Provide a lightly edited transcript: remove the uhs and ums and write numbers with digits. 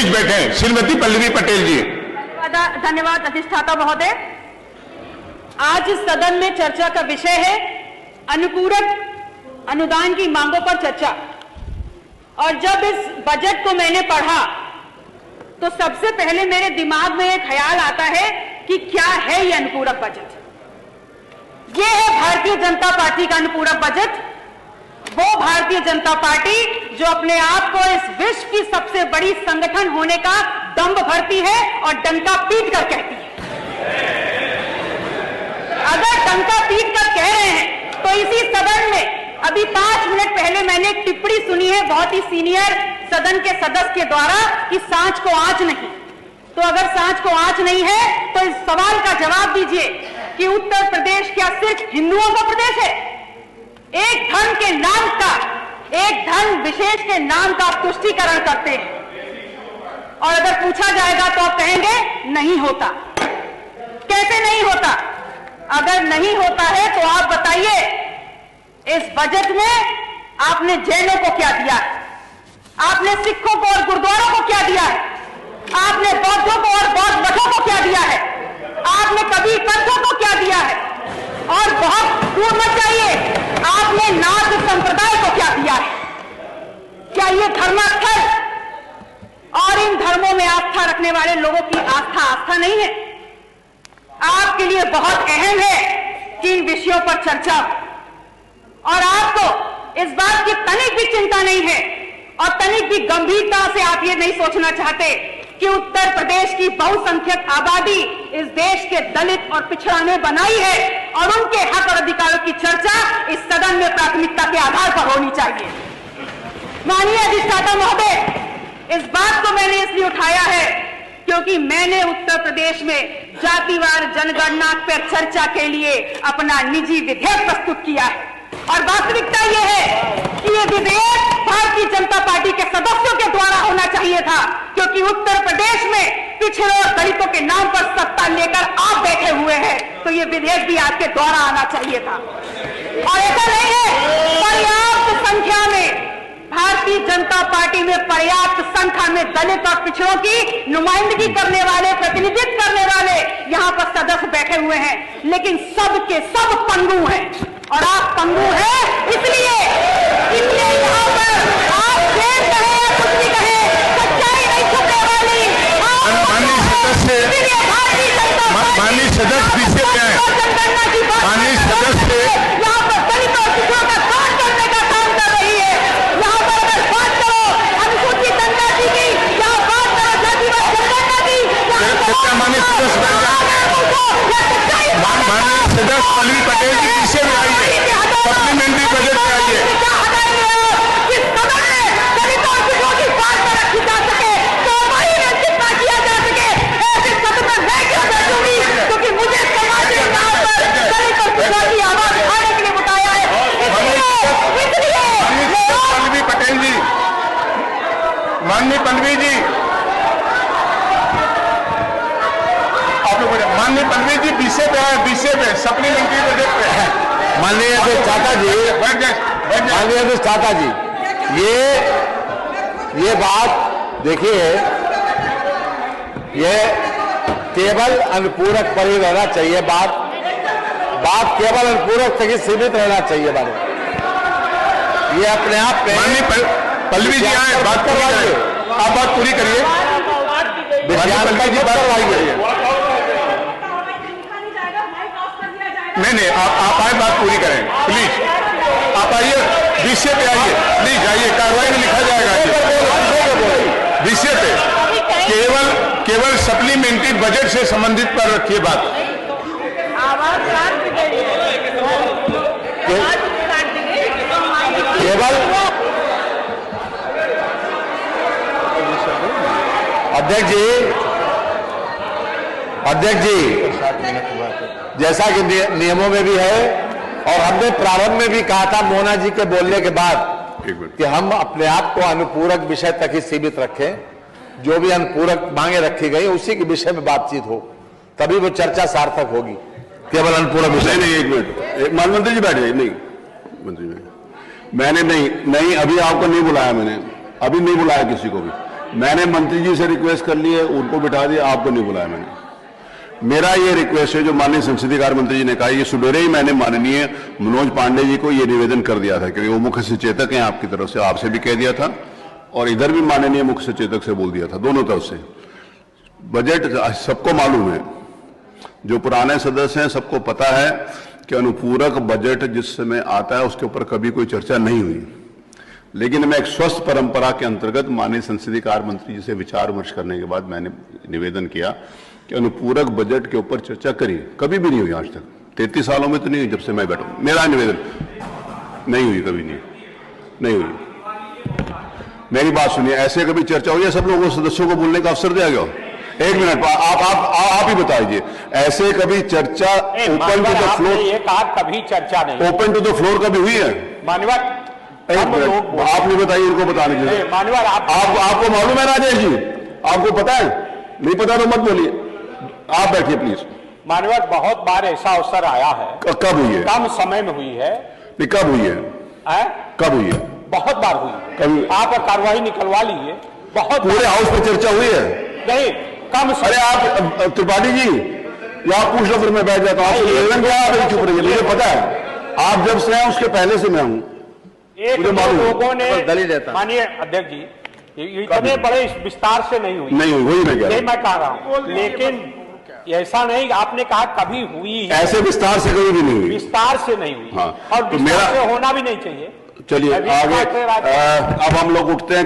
Please बैठे। श्रीमती पल्लवी पटेल जी। धन्यवाद अधिष्ठाता महोदय। आज इस सदन में चर्चा का विषय है अनुपूरक अनुदान की मांगों पर चर्चा। और जब इस बजट को मैंने पढ़ा तो सबसे पहले मेरे दिमाग में एक ख्याल आता है कि क्या है ये अनुपूरक बजट। ये है भारतीय जनता पार्टी का अनुपूरक बजट। वो भारतीय जनता पार्टी जो अपने आप को इस विश्व की सबसे बड़ी संगठन होने का दंभ भरती है और डंका पीट कर कहती है। अगर डंका पीट कर कह रहे हैं तो इसी सदन में अभी 5 मिनट पहले मैंने एक टिप्पणी सुनी है बहुत ही सीनियर सदन के सदस्य के द्वारा कि सांच को आंच नहीं। तो अगर सांच को आंच नहीं है तो इस सवाल का जवाब दीजिए कि उत्तर प्रदेश क्या सिर्फ हिंदुओं का प्रदेश है? एक धर्म के नाम का, एक धर्म विशेष के नाम का आप तुष्टीकरण करते हैं और अगर पूछा जाएगा तो आप कहेंगे नहीं होता। कैसे नहीं होता? अगर नहीं होता है तो आप बताइए इस बजट में आपने जैनों को क्या दिया है? आपने सिखों को और गुरुद्वारों को क्या दिया है? आपने बौद्धों को और बौद्ध मठों को क्या दिया है? आपने कबीर पंथों को क्या दिया है? और बहुत दूर मत जाइए, आपने नाथ संप्रदाय को क्या दिया है? क्या ये धर्मास्थल और इन धर्मों में आस्था रखने वाले लोगों की आस्था नहीं है? आपके लिए बहुत अहम है कि इन विषयों पर चर्चा हो और आपको इस बात की तनिक भी चिंता नहीं है और तनिक भी गंभीरता से आप ये नहीं सोचना चाहते कि उत्तर प्रदेश की बहुसंख्यक आबादी इस देश के दलित और पिछड़ा ने बनाई है और उनके हक और अधिकारों की चर्चा इस सदन में प्राथमिकता के आधार पर होनी चाहिए। माननीय अधिष्ठाता महोदय, इस बात को मैंने इसलिए उठाया है क्योंकि मैंने उत्तर प्रदेश में जातिवार जनगणना पर चर्चा के लिए अपना निजी विधेयक प्रस्तुत किया है और वास्तविकता यह है कि यह विधेयक भारतीय जनता पार्टी के सदस्यों के द्वारा होना चाहिए था क्योंकि उत्तर प्रदेश में पिछड़े और दलितों के नाम पर सत्ता लेकर आप बैठे हुए हैं तो यह विधेयक भी आपके द्वारा आना चाहिए था। और ऐसा नहीं है, पर्याप्त संख्या में भारतीय जनता पार्टी में पर्याप्त संख्या में दलित और पिछड़ों की नुमाइंदगी करने वाले, प्रतिनिधित्व करने वाले यहाँ पर सदस्य बैठे हुए हैं, लेकिन सब के सब पंगु हैं और आप पंगु हैं। इसलिए यहाँ पर आप जेल कहे या कुछ भी कहे, सच्चाई नहीं छुपने वाली। माननीय सदस्य पीछे क्या है? माननीय सदस्य यहाँ पर दलित और पिछड़ों का काम करने का काम कर रही है। यहाँ पर अगर बात करो अनुसूचित जनजाति की, यहाँ बात करो जातिवाद जनगणना की, माननीय सदस्य पल्लवी पटेल जी पीछे में आइए, सप्लीमेंट्री बजट में आइए। क्योंकि मुझे समाज के नाम पर दलित और पिछड़ा की आवाज उठाने के लिए बताया है। पल्लवी पटेल जी, माननीय पल्लवी जी, आप लोग माननीय पल्लवी जी पीछे पे है, पीछे पे सप्लीमेंट्री बजट पे है। माननीय अधिष्ठाता जी, ये बात देखिए, ये केवल अनुपूरक पर ही रहना चाहिए। बात केवल अनुपूरक तक ही सीमित रहना चाहिए। ये अपने आप में माननीय पल्लवी जी आए, बात करवाइए, आप बात पूरी करिए। पल्लवी जी बात करवाइए। नहीं, आप आए, बात पूरी करें प्लीज। आप आइए, विषय पे आइए प्लीज, आइए, कार्रवाई में लिखा जाएगा विषय पे। केवल सप्लीमेंट्री बजट से संबंधित पर रखिए बात। केवल अध्यक्ष जी, जैसा कि नियमों में भी है और हमने प्रारंभ में भी कहा था मोना जी के बोलने के बाद कि हम अपने आप को अनुपूरक विषय तक ही सीमित रखें। जो भी अनुपूरक मांगे रखी गई उसी के विषय में बातचीत हो, तभी वो चर्चा सार्थक होगी। केवल अनुपूरक विषय नहीं, एक मिनट, मंत्री जी बैठ जाइए। नहीं मंत्री जी, मैंने नहीं, अभी आपको नहीं बुलाया, मैंने अभी नहीं बुलाया किसी को भी। मैंने मंत्री जी से रिक्वेस्ट कर ली है, उनको बिठा दिया, आपको नहीं बुलाया मैंने। मेरा ये रिक्वेस्ट है जो माननीय संसदीय कार्य मंत्री जी ने कहा, ये सुबेरे ही मैंने माननीय मनोज पांडे जी को ये निवेदन कर दिया था, क्योंकि वो मुख्य सचेतक हैं आपकी तरफ से, आपसे भी कह दिया था और इधर भी माननीय मुख्य सचेतक से बोल दिया था, दोनों तरफ से। बजट सबको मालूम है, जो पुराने सदस्य हैं सबको पता है कि अनुपूरक बजट जिस समय आता है उसके ऊपर कभी कोई चर्चा नहीं हुई, लेकिन मैं एक स्वस्थ परंपरा के अंतर्गत माननीय संसदीय कार्य मंत्री जी से विचार विमर्श करने के बाद मैंने निवेदन किया कि अनुपूरक बजट के ऊपर चर्चा करिए। कभी भी नहीं हुई आज तक, 33 सालों में तो नहीं हुई जब से मैं बैठा हूं। मेरा निवेदन नहीं हुई, कभी नहीं हुई। मेरी बात सुनिए, ऐसे कभी चर्चा हुई है? सब लोगों सदस्यों को बोलने का अवसर दिया गया? एक मिनट, आप ही बताइए, ऐसे कभी चर्चा ओपन टू द फ्लोर? ये कहा कभी चर्चा नहीं, ओपन टू द फ्लोर कभी हुई है? मान्यवर आप नहीं बताइए, इनको बताने के लिए। मान्यवर आपको मालूम है राजेश जी? आपको पता है? नहीं पता तो मत बोलिए, आप बैठिए प्लीज। मान्यवर बहुत बार ऐसा अवसर आया है। कब हुई है? कम समय में हुई है। नहीं, कब हुई है? कब हुई है? बहुत बार हुई है। कभी आप कार्रवाई निकलवा लीजिए। बहुत पूरे हाउस में चर्चा हुई है? नहीं, कम समय। अरे आप त्रिपाठी जी, या आप पूछ लो, फिर मैं बैठ जाता हूँ। आपसे निवेदन किया, आप चुप रहिए, मुझे पता है आप जब से हैं उसके पहले से मैं हूँ, एक मुझे मालूम है। लोगों ने दलील देता। माननीय अध्यक्ष जी, ये इतने बड़े विस्तार से नहीं हुई। नहीं हुई, वही मैं कह रहा मैं कह रहा हूँ, लेकिन ऐसा नहीं, आपने कहा कभी हुई है, ऐसे विस्तार से कभी भी नहीं हुई, विस्तार से नहीं हुई। हाँ, और तो विस्तार मेरा से होना भी नहीं चाहिए। चलिए आगे, अब हम लोग उठते हैं।